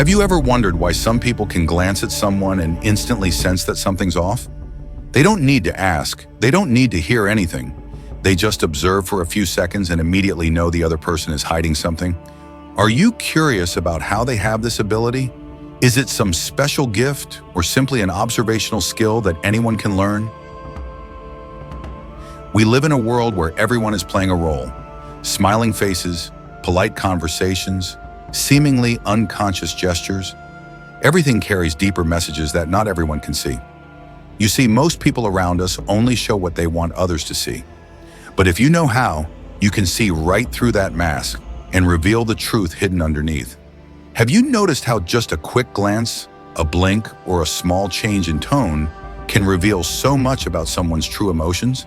Have you ever wondered why some people can glance at someone and instantly sense that something's off? They don't need to ask, they don't need to hear anything. They just observe for a few seconds and immediately know the other person is hiding something. Are you curious about how they have this ability? Is it some special gift or simply an observational skill that anyone can learn? We live in a world where everyone is playing a role. Smiling faces, polite conversations, seemingly unconscious gestures. Everything carries deeper messages that not everyone can see. You see, most people around us only show what they want others to see. But if you know how, you can see right through that mask and reveal the truth hidden underneath. Have you noticed how just a quick glance, a blink, or a small change in tone can reveal so much about someone's true emotions?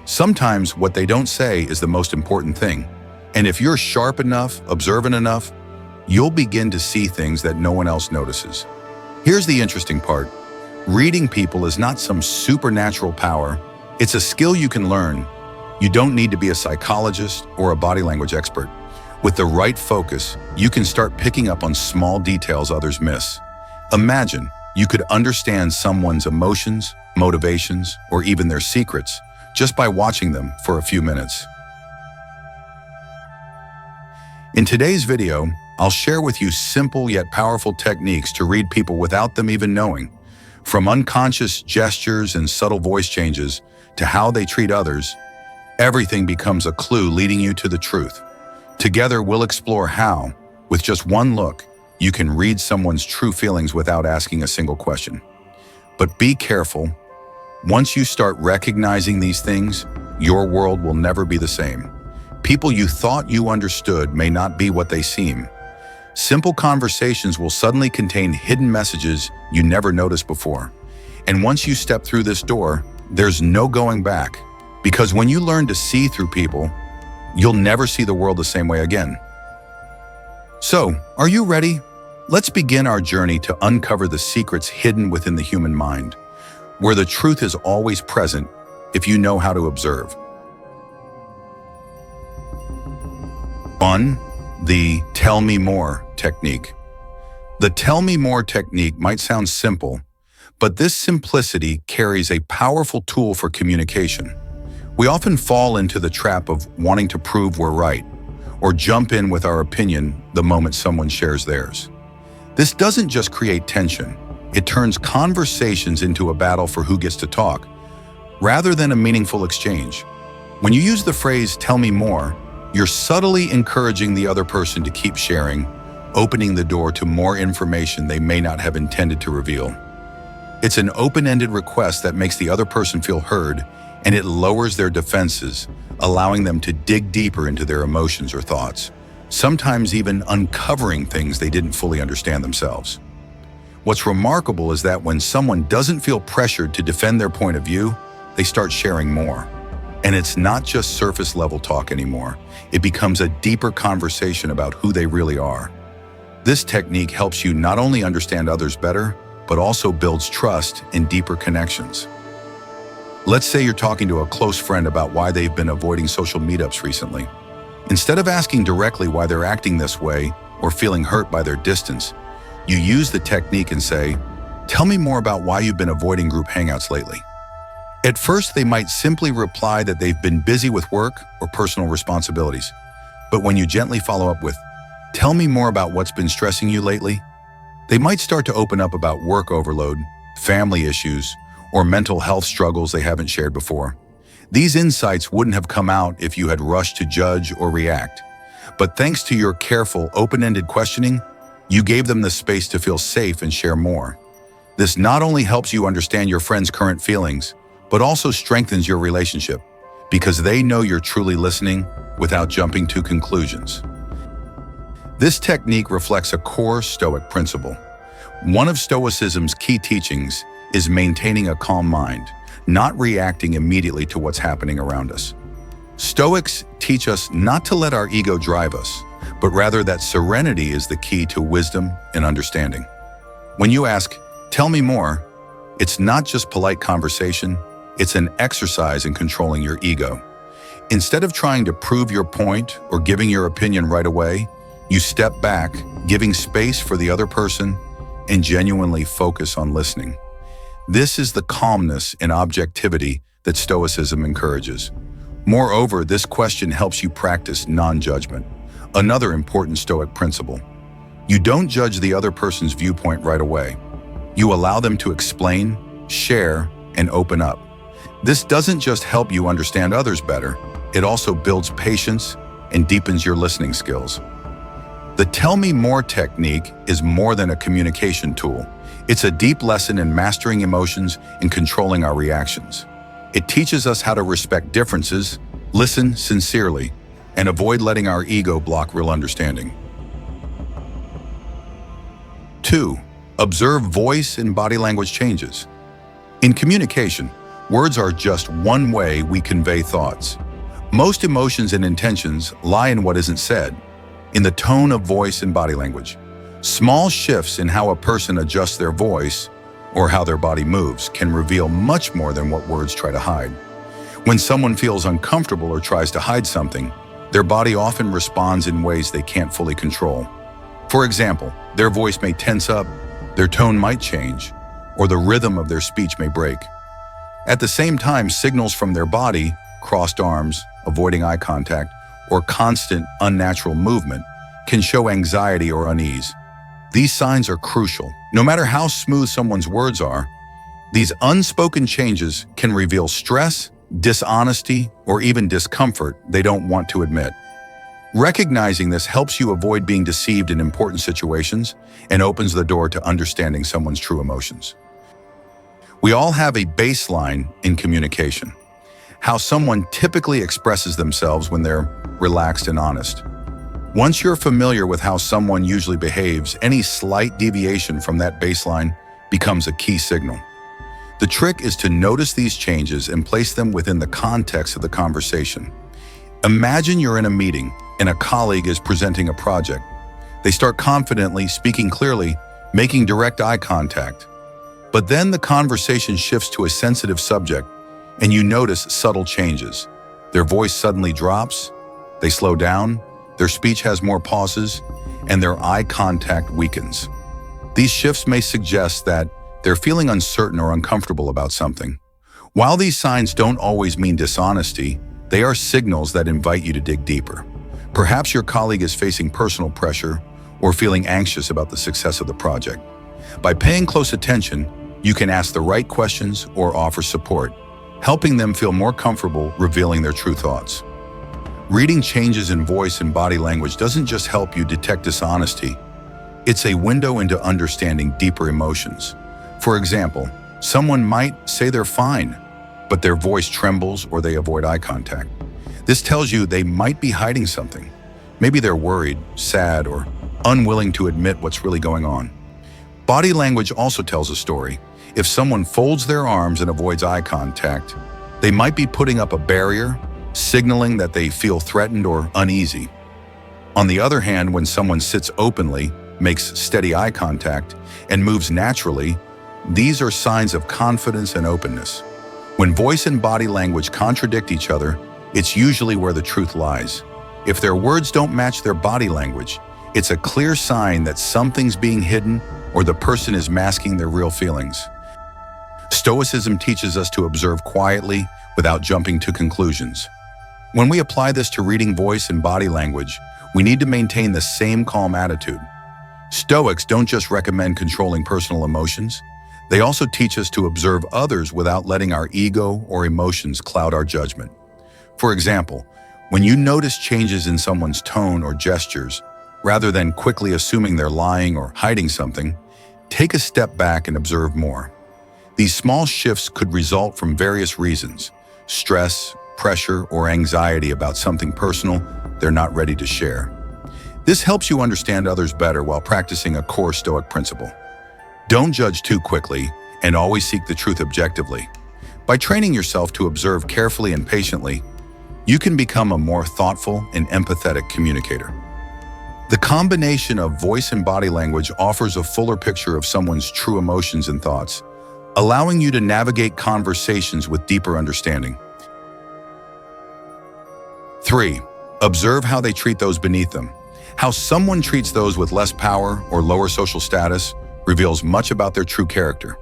Sometimes what they don't say is the most important thing. And if you're sharp enough, observant enough, you'll begin to see things that no one else notices. Here's the interesting part. Reading people is not some supernatural power. It's a skill you can learn. You don't need to be a psychologist or a body language expert. With the right focus, you can start picking up on small details others miss. Imagine you could understand someone's emotions, motivations, or even their secrets just by watching them for a few minutes. In today's video, I'll share with you simple yet powerful techniques to read people without them even knowing. From unconscious gestures and subtle voice changes to how they treat others, everything becomes a clue leading you to the truth. Together, we'll explore how, with just one look, you can read someone's true feelings without asking a single question. But be careful. Once you start recognizing these things, your world will never be the same. People you thought you understood may not be what they seem. Simple conversations will suddenly contain hidden messages you never noticed before. And once you step through this door, there's no going back. Because when you learn to see through people, you'll never see the world the same way again. So, are you ready? Let's begin our journey to uncover the secrets hidden within the human mind, where the truth is always present if you know how to observe. 1. The tell me more technique. The tell me more technique might sound simple, but this simplicity carries a powerful tool for communication. We often fall into the trap of wanting to prove we're right, or jump in with our opinion the moment someone shares theirs. This doesn't just create tension, it turns conversations into a battle for who gets to talk, rather than a meaningful exchange. When you use the phrase, tell me more, you're subtly encouraging the other person to keep sharing, opening the door to more information they may not have intended to reveal. It's an open-ended request that makes the other person feel heard, and it lowers their defenses, allowing them to dig deeper into their emotions or thoughts, sometimes even uncovering things they didn't fully understand themselves. What's remarkable is that when someone doesn't feel pressured to defend their point of view, they start sharing more. And it's not just surface-level talk anymore. It becomes a deeper conversation about who they really are. This technique helps you not only understand others better, but also builds trust and deeper connections. Let's say you're talking to a close friend about why they've been avoiding social meetups recently. Instead of asking directly why they're acting this way or feeling hurt by their distance, you use the technique and say, tell me more about why you've been avoiding group hangouts lately. At first, they might simply reply that they've been busy with work or personal responsibilities. But when you gently follow up with, tell me more about what's been stressing you lately, they might start to open up about work overload, family issues, or mental health struggles they haven't shared before. These insights wouldn't have come out if you had rushed to judge or react. But thanks to your careful, open-ended questioning, you gave them the space to feel safe and share more. This not only helps you understand your friend's current feelings, but also strengthens your relationship because they know you're truly listening without jumping to conclusions. This technique reflects a core Stoic principle. One of Stoicism's key teachings is maintaining a calm mind, not reacting immediately to what's happening around us. Stoics teach us not to let our ego drive us, but rather that serenity is the key to wisdom and understanding. When you ask, tell me more, it's not just polite conversation, it's an exercise in controlling your ego. Instead of trying to prove your point or giving your opinion right away, you step back, giving space for the other person, and genuinely focus on listening. This is the calmness and objectivity that Stoicism encourages. Moreover, this question helps you practice non-judgment, another important Stoic principle. You don't judge the other person's viewpoint right away. You allow them to explain, share, and open up. This doesn't just help you understand others better, it also builds patience and deepens your listening skills. The Tell Me More technique is more than a communication tool. It's a deep lesson in mastering emotions and controlling our reactions. It teaches us how to respect differences, listen sincerely, and avoid letting our ego block real understanding. 2. Observe voice and body language changes. In communication, words are just one way we convey thoughts. Most emotions and intentions lie in what isn't said, in the tone of voice and body language. Small shifts in how a person adjusts their voice or how their body moves can reveal much more than what words try to hide. When someone feels uncomfortable or tries to hide something, their body often responds in ways they can't fully control. For example, their voice may tense up, their tone might change, or the rhythm of their speech may break. At the same time, signals from their body, crossed arms, avoiding eye contact, or constant, unnatural movement, can show anxiety or unease. These signs are crucial. No matter how smooth someone's words are, these unspoken changes can reveal stress, dishonesty, or even discomfort they don't want to admit. Recognizing this helps you avoid being deceived in important situations and opens the door to understanding someone's true emotions. We all have a baseline in communication, how someone typically expresses themselves when they're relaxed and honest. Once you're familiar with how someone usually behaves, any slight deviation from that baseline becomes a key signal. The trick is to notice these changes and place them within the context of the conversation. Imagine you're in a meeting and a colleague is presenting a project. They start confidently, speaking clearly, making direct eye contact. But then the conversation shifts to a sensitive subject, and you notice subtle changes. Their voice suddenly drops, they slow down, their speech has more pauses, and their eye contact weakens. These shifts may suggest that they're feeling uncertain or uncomfortable about something. While these signs don't always mean dishonesty, they are signals that invite you to dig deeper. Perhaps your colleague is facing personal pressure or feeling anxious about the success of the project. By paying close attention, you can ask the right questions or offer support, helping them feel more comfortable revealing their true thoughts. Reading changes in voice and body language doesn't just help you detect dishonesty, it's a window into understanding deeper emotions. For example, someone might say they're fine, but their voice trembles or they avoid eye contact. This tells you they might be hiding something. Maybe they're worried, sad, or unwilling to admit what's really going on. Body language also tells a story. If someone folds their arms and avoids eye contact, they might be putting up a barrier, signaling that they feel threatened or uneasy. On the other hand, when someone sits openly, makes steady eye contact, and moves naturally, these are signs of confidence and openness. When voice and body language contradict each other, it's usually where the truth lies. If their words don't match their body language, it's a clear sign that something's being hidden or the person is masking their real feelings. Stoicism teaches us to observe quietly without jumping to conclusions. When we apply this to reading voice and body language, we need to maintain the same calm attitude. Stoics don't just recommend controlling personal emotions, they also teach us to observe others without letting our ego or emotions cloud our judgment. For example, when you notice changes in someone's tone or gestures, rather than quickly assuming they're lying or hiding something, take a step back and observe more. These small shifts could result from various reasons: stress, pressure, or anxiety about something personal they're not ready to share. This helps you understand others better while practicing a core Stoic principle. Don't judge too quickly and always seek the truth objectively. By training yourself to observe carefully and patiently, you can become a more thoughtful and empathetic communicator. The combination of voice and body language offers a fuller picture of someone's true emotions and thoughts, allowing you to navigate conversations with deeper understanding. 3. Observe how they treat those beneath them. How someone treats those with less power or lower social status reveals much about their true character.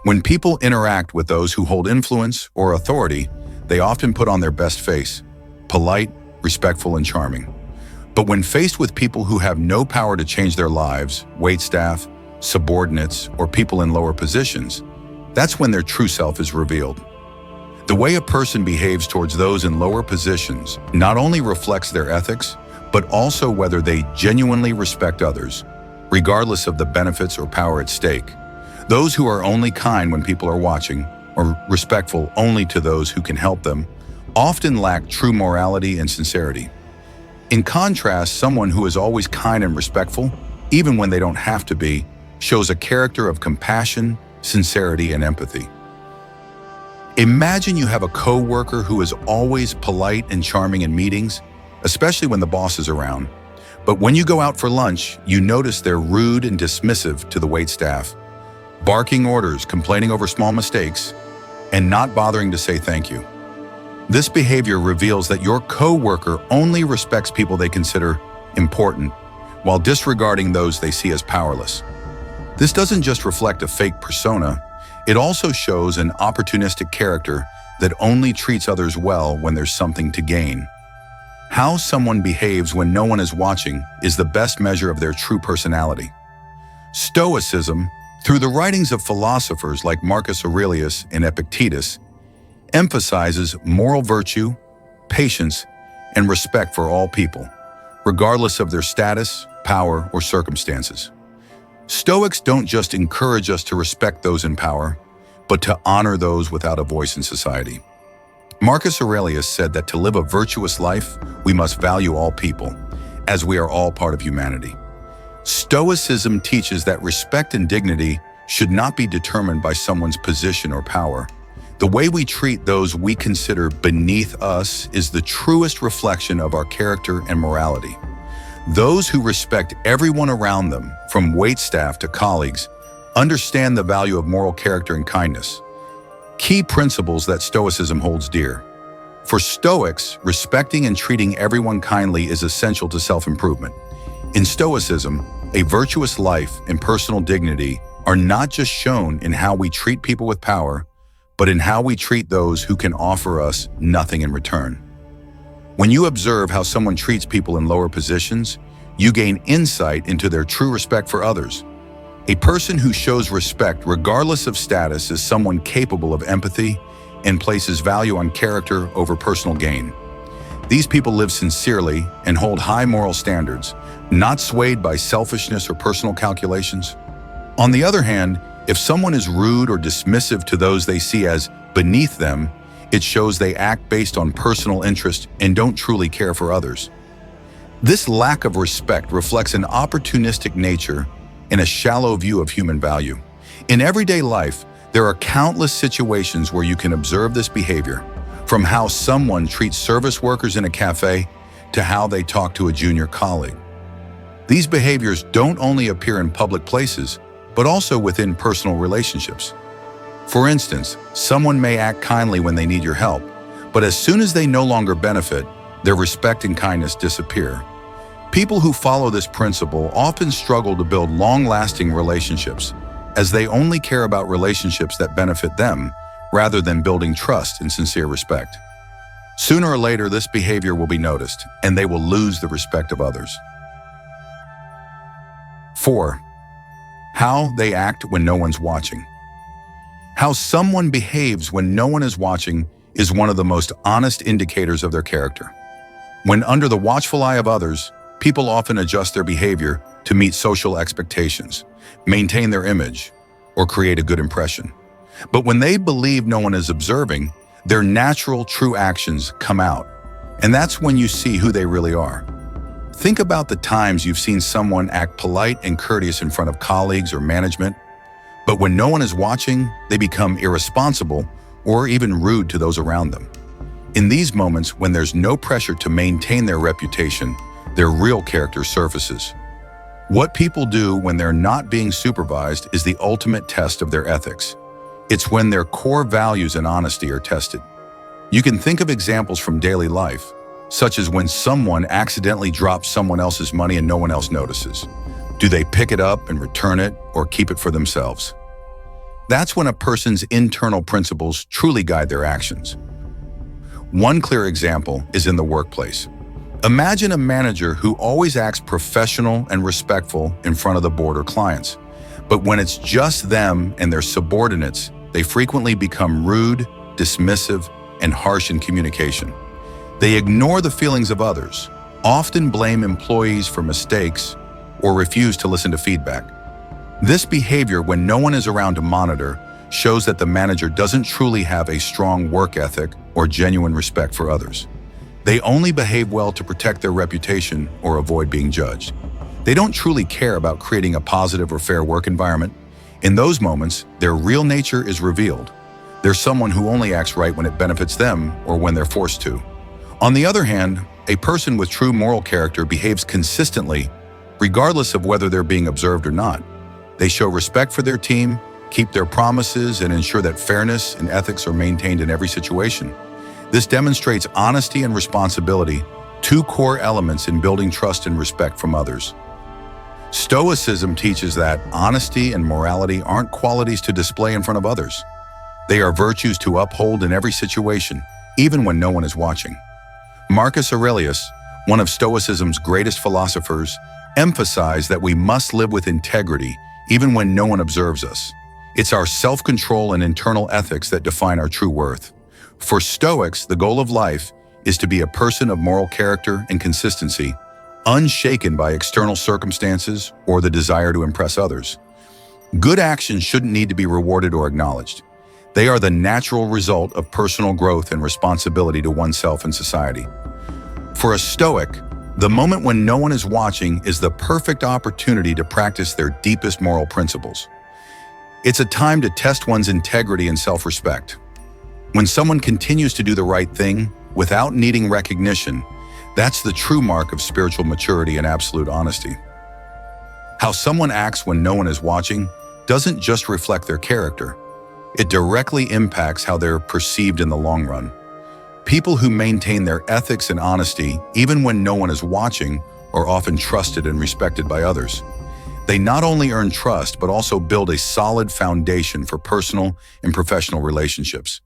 When people interact with those who hold influence or authority, they often put on their best face, polite, respectful, and charming. But when faced with people who have no power to change their lives, waitstaff, subordinates, or people in lower positions, that's when their true self is revealed. The way a person behaves towards those in lower positions not only reflects their ethics, but also whether they genuinely respect others, regardless of the benefits or power at stake. Those who are only kind when people are watching, or respectful only to those who can help them, often lack true morality and sincerity. In contrast, someone who is always kind and respectful, even when they don't have to be, shows a character of compassion, sincerity, and empathy. Imagine you have a co-worker who is always polite and charming in meetings, especially when the boss is around. But when you go out for lunch, you notice they're rude and dismissive to the waitstaff, barking orders, complaining over small mistakes, and not bothering to say thank you. This behavior reveals that your co-worker only respects people they consider important, while disregarding those they see as powerless. This doesn't just reflect a fake persona, it also shows an opportunistic character that only treats others well when there's something to gain. How someone behaves when no one is watching is the best measure of their true personality. Stoicism, through the writings of philosophers like Marcus Aurelius and Epictetus, emphasizes moral virtue, patience, and respect for all people, regardless of their status, power, or circumstances. Stoics don't just encourage us to respect those in power, but to honor those without a voice in society. Marcus Aurelius said that to live a virtuous life, we must value all people, as we are all part of humanity. Stoicism teaches that respect and dignity should not be determined by someone's position or power. The way we treat those we consider beneath us is the truest reflection of our character and morality. Those who respect everyone around them, from waitstaff to colleagues, understand the value of moral character and kindness, key principles that Stoicism holds dear. For Stoics, respecting and treating everyone kindly is essential to self-improvement. In Stoicism, a virtuous life and personal dignity are not just shown in how we treat people with power, but in how we treat those who can offer us nothing in return. When you observe how someone treats people in lower positions, you gain insight into their true respect for others. A person who shows respect regardless of status is someone capable of empathy and places value on character over personal gain. These people live sincerely and hold high moral standards, not swayed by selfishness or personal calculations. On the other hand, if someone is rude or dismissive to those they see as beneath them, it shows they act based on personal interest and don't truly care for others. This lack of respect reflects an opportunistic nature and a shallow view of human value. In everyday life, there are countless situations where you can observe this behavior, from how someone treats service workers in a cafe to how they talk to a junior colleague. These behaviors don't only appear in public places, but also within personal relationships. For instance, someone may act kindly when they need your help, but as soon as they no longer benefit, their respect and kindness disappear. People who follow this principle often struggle to build long-lasting relationships, as they only care about relationships that benefit them, rather than building trust and sincere respect. Sooner or later, this behavior will be noticed, and they will lose the respect of others. 4. How they act when no one's watching. How someone behaves when no one is watching is one of the most honest indicators of their character. When under the watchful eye of others, people often adjust their behavior to meet social expectations, maintain their image, or create a good impression. But when they believe no one is observing, their natural, true actions come out, and that's when you see who they really are. Think about the times you've seen someone act polite and courteous in front of colleagues or management, but when no one is watching, they become irresponsible or even rude to those around them. In these moments, when there's no pressure to maintain their reputation, their real character surfaces. What people do when they're not being supervised is the ultimate test of their ethics. It's when their core values and honesty are tested. You can think of examples from daily life. such as when someone accidentally drops someone else's money and no one else notices. Do they pick it up and return it or keep it for themselves? That's when a person's internal principles truly guide their actions. One clear example is in the workplace. Imagine a manager who always acts professional and respectful in front of the board or clients. But when it's just them and their subordinates, they frequently become rude, dismissive, and harsh in communication. They ignore the feelings of others, often blame employees for mistakes, or refuse to listen to feedback. This behavior, when no one is around to monitor, shows that the manager doesn't truly have a strong work ethic or genuine respect for others. They only behave well to protect their reputation or avoid being judged. They don't truly care about creating a positive or fair work environment. In those moments, their real nature is revealed. They're someone who only acts right when it benefits them or when they're forced to. On the other hand, a person with true moral character behaves consistently, regardless of whether they're being observed or not. They show respect for their team, keep their promises, and ensure that fairness and ethics are maintained in every situation. This demonstrates honesty and responsibility, two core elements in building trust and respect from others. Stoicism teaches that honesty and morality aren't qualities to display in front of others. They are virtues to uphold in every situation, even when no one is watching. Marcus Aurelius, one of Stoicism's greatest philosophers, emphasized that we must live with integrity even when no one observes us. It's our self-control and internal ethics that define our true worth. For Stoics, the goal of life is to be a person of moral character and consistency, unshaken by external circumstances or the desire to impress others. Good actions shouldn't need to be rewarded or acknowledged. They are the natural result of personal growth and responsibility to oneself and society. For a Stoic, the moment when no one is watching is the perfect opportunity to practice their deepest moral principles. It's a time to test one's integrity and self-respect. When someone continues to do the right thing without needing recognition, that's the true mark of spiritual maturity and absolute honesty. How someone acts when no one is watching doesn't just reflect their character. It directly impacts how they're perceived in the long run. People who maintain their ethics and honesty, even when no one is watching, are often trusted and respected by others. They not only earn trust, but also build a solid foundation for personal and professional relationships.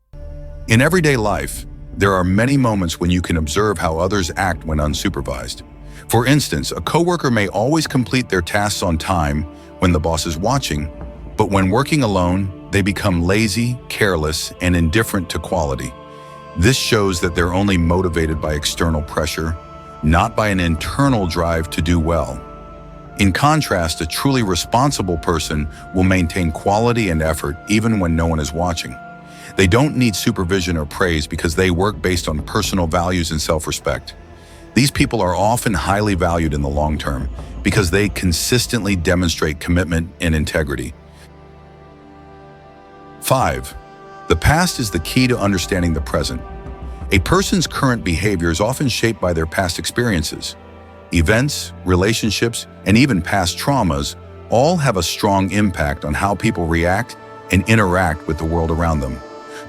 In everyday life, there are many moments when you can observe how others act when unsupervised. For instance, a coworker may always complete their tasks on time when the boss is watching, but when working alone, they become lazy, careless, and indifferent to quality. This shows that they're only motivated by external pressure, not by an internal drive to do well. In contrast, a truly responsible person will maintain quality and effort even when no one is watching. They don't need supervision or praise because they work based on personal values and self-respect. These people are often highly valued in the long term because they consistently demonstrate commitment and integrity. 5. The past is the key to understanding the present. A person's current behavior is often shaped by their past experiences. Events, relationships, and even past traumas all have a strong impact on how people react and interact with the world around them.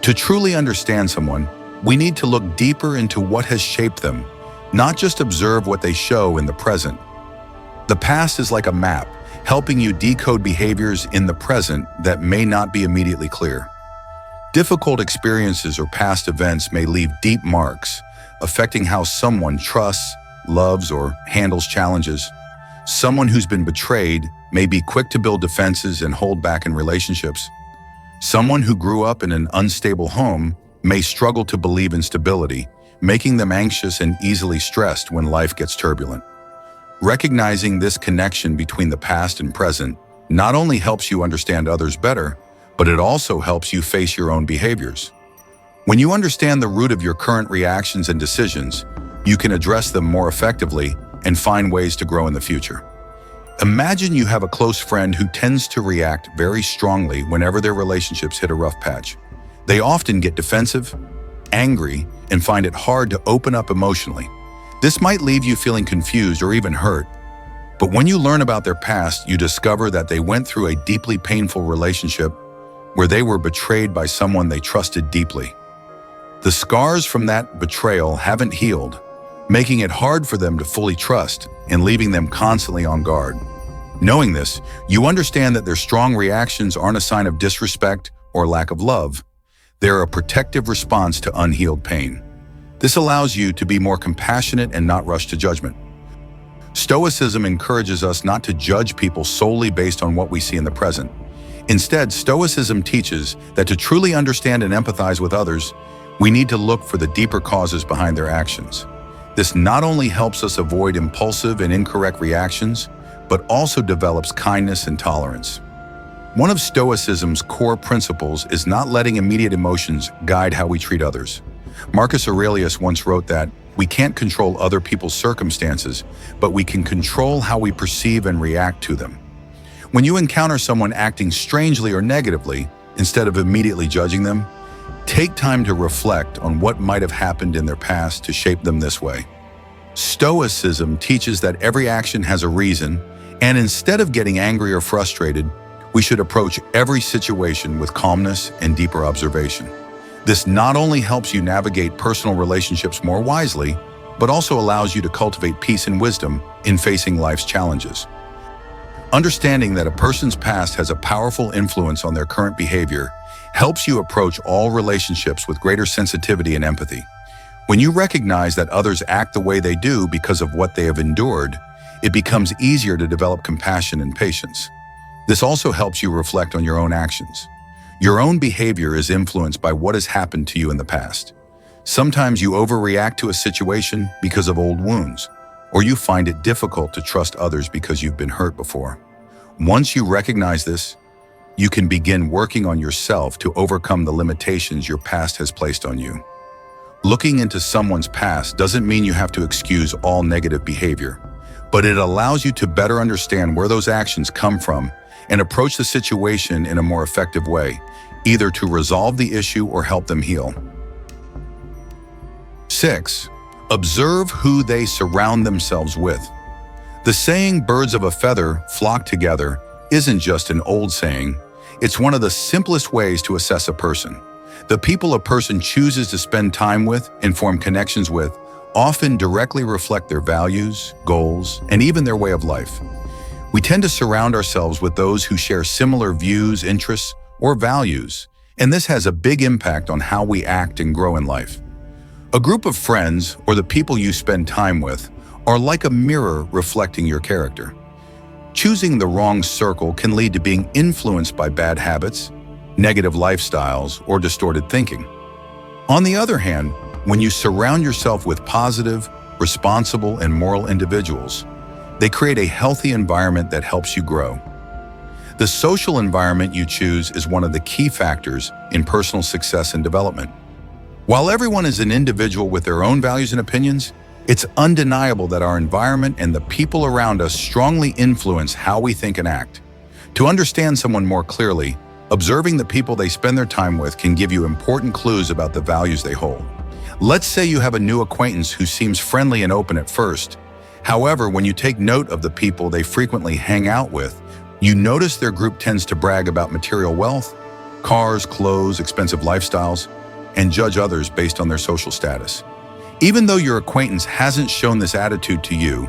To truly understand someone, we need to look deeper into what has shaped them, not just observe what they show in the present. The past is like a map, helping you decode behaviors in the present that may not be immediately clear. Difficult experiences or past events may leave deep marks, affecting how someone trusts, loves, or handles challenges. Someone who's been betrayed may be quick to build defenses and hold back in relationships. Someone who grew up in an unstable home may struggle to believe in stability, making them anxious and easily stressed when life gets turbulent. Recognizing this connection between the past and present not only helps you understand others better, but it also helps you face your own behaviors. When you understand the root of your current reactions and decisions, you can address them more effectively and find ways to grow in the future. Imagine you have a close friend who tends to react very strongly whenever their relationships hit a rough patch. They often get defensive, angry, and find it hard to open up emotionally. This might leave you feeling confused or even hurt. But when you learn about their past, you discover that they went through a deeply painful relationship where they were betrayed by someone they trusted deeply. The scars from that betrayal haven't healed, making it hard for them to fully trust and leaving them constantly on guard. Knowing this, you understand that their strong reactions aren't a sign of disrespect or lack of love. They're a protective response to unhealed pain. This allows you to be more compassionate and not rush to judgment. Stoicism encourages us not to judge people solely based on what we see in the present. Instead, Stoicism teaches that to truly understand and empathize with others, we need to look for the deeper causes behind their actions. This not only helps us avoid impulsive and incorrect reactions, but also develops kindness and tolerance. One of Stoicism's core principles is not letting immediate emotions guide how we treat others. Marcus Aurelius once wrote that, "We can't control other people's circumstances, but we can control how we perceive and react to them." When you encounter someone acting strangely or negatively, instead of immediately judging them, take time to reflect on what might have happened in their past to shape them this way. Stoicism teaches that every action has a reason, and instead of getting angry or frustrated, we should approach every situation with calmness and deeper observation. This not only helps you navigate personal relationships more wisely, but also allows you to cultivate peace and wisdom in facing life's challenges. Understanding that a person's past has a powerful influence on their current behavior helps you approach all relationships with greater sensitivity and empathy. When you recognize that others act the way they do because of what they have endured, it becomes easier to develop compassion and patience. This also helps you reflect on your own actions. Your own behavior is influenced by what has happened to you in the past. Sometimes you overreact to a situation because of old wounds, or you find it difficult to trust others because you've been hurt before. Once you recognize this, you can begin working on yourself to overcome the limitations your past has placed on you. Looking into someone's past doesn't mean you have to excuse all negative behavior, but it allows you to better understand where those actions come from and approach the situation in a more effective way, either to resolve the issue or help them heal. 6. Observe who they surround themselves with. The saying, "birds of a feather flock together," isn't just an old saying. It's one of the simplest ways to assess a person. The people a person chooses to spend time with and form connections with often directly reflect their values, goals, and even their way of life. We tend to surround ourselves with those who share similar views, interests, or values, and this has a big impact on how we act and grow in life. A group of friends, or the people you spend time with, are like a mirror reflecting your character. Choosing the wrong circle can lead to being influenced by bad habits, negative lifestyles, or distorted thinking. On the other hand, when you surround yourself with positive, responsible, and moral individuals, they create a healthy environment that helps you grow. The social environment you choose is one of the key factors in personal success and development. While everyone is an individual with their own values and opinions, it's undeniable that our environment and the people around us strongly influence how we think and act. To understand someone more clearly, observing the people they spend their time with can give you important clues about the values they hold. Let's say you have a new acquaintance who seems friendly and open at first. However, when you take note of the people they frequently hang out with, you notice their group tends to brag about material wealth, cars, clothes, expensive lifestyles, and judge others based on their social status. Even though your acquaintance hasn't shown this attitude to you,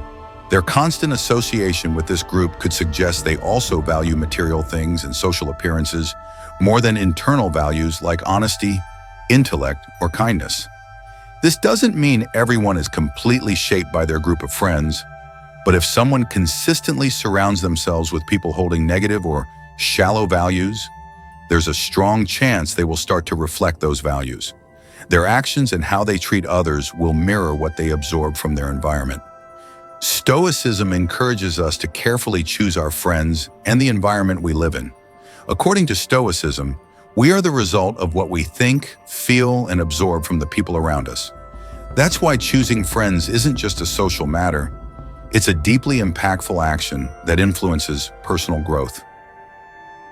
their constant association with this group could suggest they also value material things and social appearances more than internal values like honesty, intellect, or kindness. This doesn't mean everyone is completely shaped by their group of friends, but if someone consistently surrounds themselves with people holding negative or shallow values, there's a strong chance they will start to reflect those values. Their actions and how they treat others will mirror what they absorb from their environment. Stoicism encourages us to carefully choose our friends and the environment we live in. According to Stoicism, we are the result of what we think, feel, and absorb from the people around us. That's why choosing friends isn't just a social matter. It's a deeply impactful action that influences personal growth.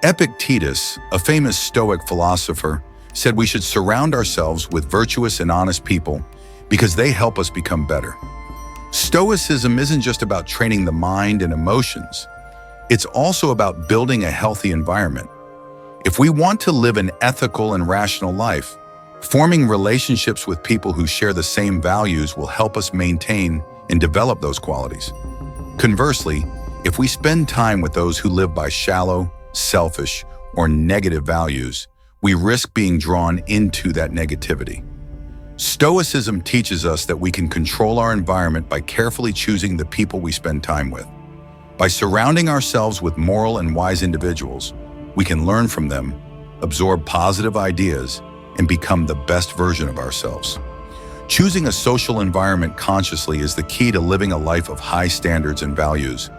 Epictetus, a famous Stoic philosopher, said we should surround ourselves with virtuous and honest people because they help us become better. Stoicism isn't just about training the mind and emotions. It's also about building a healthy environment. If we want to live an ethical and rational life, Forming relationships with people who share the same values will help us maintain and develop those qualities. Conversely, if we spend time with those who live by shallow, selfish, or negative values, we risk being drawn into that negativity. Stoicism teaches us that we can control our environment by carefully choosing the people we spend time with. By surrounding ourselves with moral and wise individuals, we can learn from them, absorb positive ideas, and become the best version of ourselves. Choosing a social environment consciously is the key to living a life of high standards and values,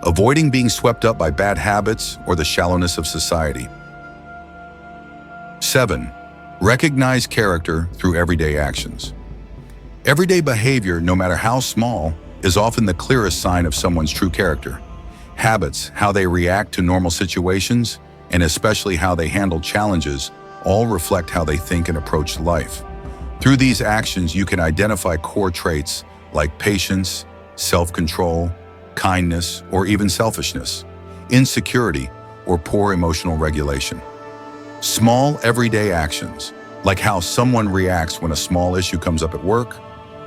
avoiding being swept up by bad habits or the shallowness of society. 7. Recognize character through everyday actions. Everyday behavior, no matter how small, is often the clearest sign of someone's true character. Habits, how they react to normal situations, and especially how they handle challenges, all reflect how they think and approach life. Through these actions, you can identify core traits like patience, self-control, kindness, or even selfishness, insecurity, or poor emotional regulation. Small, everyday actions, like how someone reacts when a small issue comes up at work,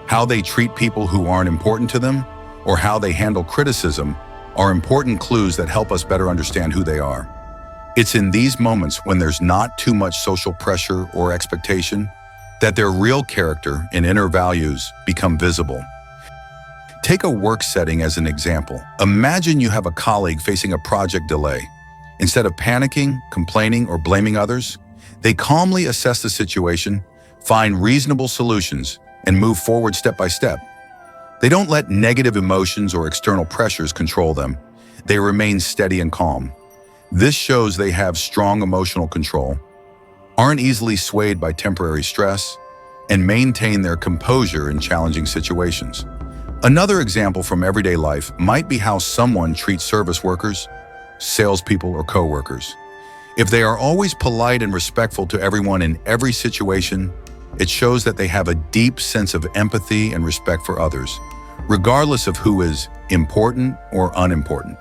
how they treat people who aren't important to them, or how they handle criticism, are important clues that help us better understand who they are. It's in these moments when there's not too much social pressure or expectation that their real character and inner values become visible. Take a work setting as an example. Imagine you have a colleague facing a project delay. Instead of panicking, complaining, or blaming others, they calmly assess the situation, find reasonable solutions, and move forward step by step. They don't let negative emotions or external pressures control them. They remain steady and calm. This shows they have strong emotional control, aren't easily swayed by temporary stress, and maintain their composure in challenging situations. Another example from everyday life might be how someone treats service workers, salespeople, or co-workers. If they are always polite and respectful to everyone in every situation, it shows that they have a deep sense of empathy and respect for others, regardless of who is important or unimportant.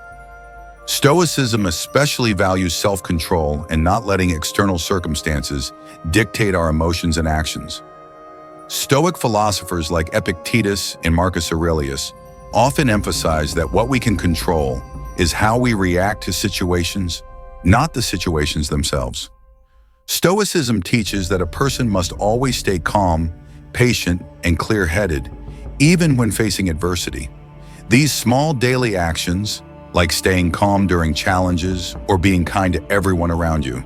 Stoicism especially values self-control and not letting external circumstances dictate our emotions and actions. Stoic philosophers like Epictetus and Marcus Aurelius often emphasize that what we can control is how we react to situations, not the situations themselves. Stoicism teaches that a person must always stay calm, patient, and clear-headed, even when facing adversity. These small daily actions, like staying calm during challenges or being kind to everyone around you,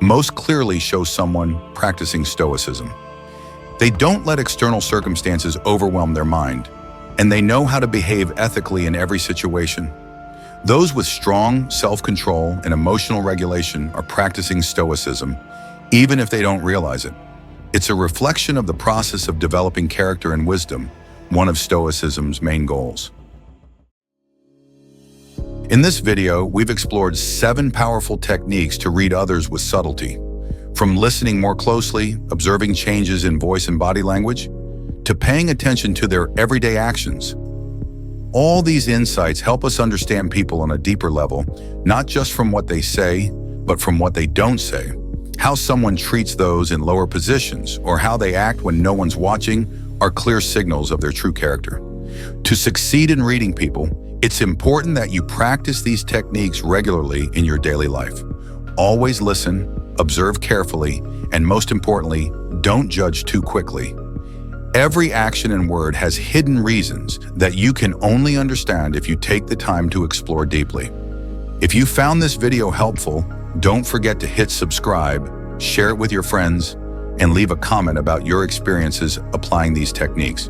most clearly show someone practicing Stoicism. They don't let external circumstances overwhelm their mind, and they know how to behave ethically in every situation. Those with strong self-control and emotional regulation are practicing Stoicism, even if they don't realize it. It's a reflection of the process of developing character and wisdom, one of Stoicism's main goals. In this video, we've explored 7 powerful techniques to read others with subtlety, from listening more closely, observing changes in voice and body language, to paying attention to their everyday actions. All these insights help us understand people on a deeper level, not just from what they say, but from what they don't say. How someone treats those in lower positions, or how they act when no one's watching, are clear signals of their true character. To succeed in reading people, it's important that you practice these techniques regularly in your daily life. Always listen, observe carefully, and most importantly, don't judge too quickly. Every action and word has hidden reasons that you can only understand if you take the time to explore deeply. If you found this video helpful, don't forget to hit subscribe, share it with your friends, and leave a comment about your experiences applying these techniques.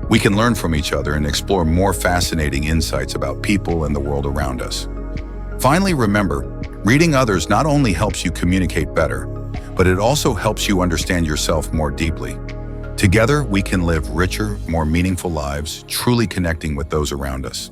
We can learn from each other and explore more fascinating insights about people and the world around us. Finally, remember, reading others not only helps you communicate better, but it also helps you understand yourself more deeply. Together, we can live richer, more meaningful lives, truly connecting with those around us.